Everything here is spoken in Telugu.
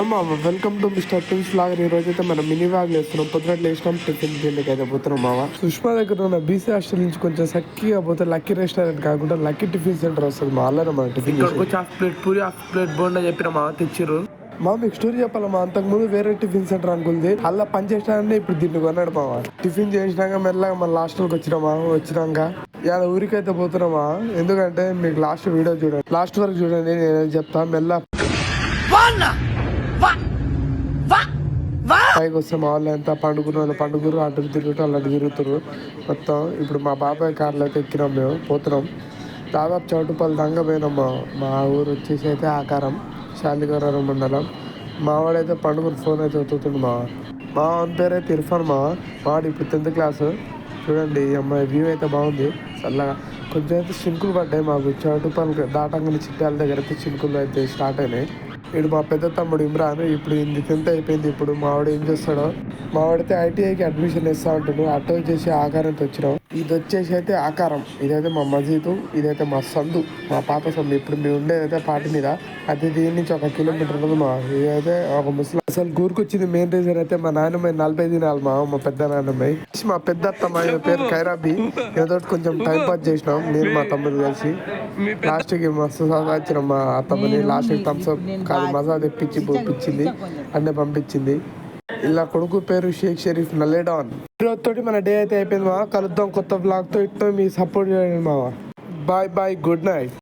Welcome to mister tins vlog. ఈ రోజు అయితే మనం మినీ వ్లాగ్ చేస్తున్నాం. పొద్దున లేచినాం, టిఫిన్ తిండికి అయితే పోతున్నాం మావా. సుష్మా దగ్గర ఉన్న బీసీ హాస్టల్ నుంచి కొంచెం సక్కిగా పోతే లక్కీ రెస్టారెంట్ కాకుండా లక్కీ టిఫిన్ సెంటర్ వస్తుంది. మా అల్లనే మన tiffin half plate puri, half plate bonda చెప్పిన మా తెచ్చిర్రు. మీకు స్టోరీ చెప్పాలా, అంతకుముందు వేరే టిఫిన్ సెంటర్ అనుకుంది. అలా పని చేసినా ఇప్పుడు దీన్ని కొన్నాడు మావా. టిఫిన్ చేసినాక మెల్లగా మన హాస్టల్కి వచ్చినాక ఇలా ఊరికైతే పోతున్నామా. ఎందుకంటే మీకు లాస్ట్ వీడియో చూడండి, లాస్ట్ వరకు చూడండి, నేను చెప్తా. మెల్ల పైకి వస్తే మా వాళ్ళు ఎంత పండుగురు అటు తిరుగుతారు, అలా తిరుగుతారు మొత్తం. ఇప్పుడు మా బాబాయ్ కార్లో అయితే ఎక్కినాం, మేము పోతున్నాం. దాదాపు చౌటుపల్లి దంగా పోయినాం. మా ఊరు వచ్చేసి అయితే ఆకారం, శాలిగౌరవం మండలం. మావాడైతే పండుగరు ఫోన్ అయితే వస్తుండు. మా వాని పేరు అయితే ఇర్ఫాన్. వాడు ఇప్పుడు 10th క్లాసు. చూడండి అమ్మాయి వ్యూ అయితే బాగుంది చల్లగా. కొంచెం అయితే చినుకులు పడ్డాయి మాకు. చౌటుపల్లి దాటంగానే చిట్టాల దగ్గర అయితే చినుకులు అయితే స్టార్ట్ అయినాయి. ఇప్పుడు మా పెద్ద తమ్ముడు ఇమ్రాన్ ఇప్పుడు 10th అయిపోయింది. ఇప్పుడు మావాడు ఏం చేస్తాడో, మావాడితే ఐటీఐకి అడ్మిషన్ ఇస్తా ఉంటున్నాడు. అటో వచ్చేసి ఆకారంతో వచ్చినాం. ఇది వచ్చేసి అయితే ఆకారం, ఇదైతే మా మసీదు, ఇదైతే మా సందు, మా పాత సందు. ఇప్పుడు మేము ఉండేదైతే పాటి మీద. అది దీని నుంచి 1 కిలోమీటర్ ఉన్నది. ఇదైతే ఒక ముస్లిం. అసలు గురికొచ్చింది మెయిన్ రీజన్ అయితే మా నాన్నమ్మ 40 దినాలు. మా పెద్ద నాన్నమ్మ, మా పెద్ద అత్తమ్మ పేరు ఖైరాబీ. ఏదో కొంచెం టైం పాస్ చేసినాం నేను మా తమ్ముడు కలిసి. లాస్ట్కి మస్తు సహాయించిన మా అత్తమ్మని. లాస్ట్కి థమ్స్అప్ కాదు మజా తెప్పించి పంపించింది, అన్నీ పంపించింది. ఇలా కొడుకు పేరు షేక్ షరీఫ్ నల్లేడాన్. తోటి మన డే అయితే అయిపోయింది. కలుద్దాం కొత్త బ్లాగ్ తో. ఇట్లా మీ సపోర్ట్ చేయండి మావా. Bye bye, good night.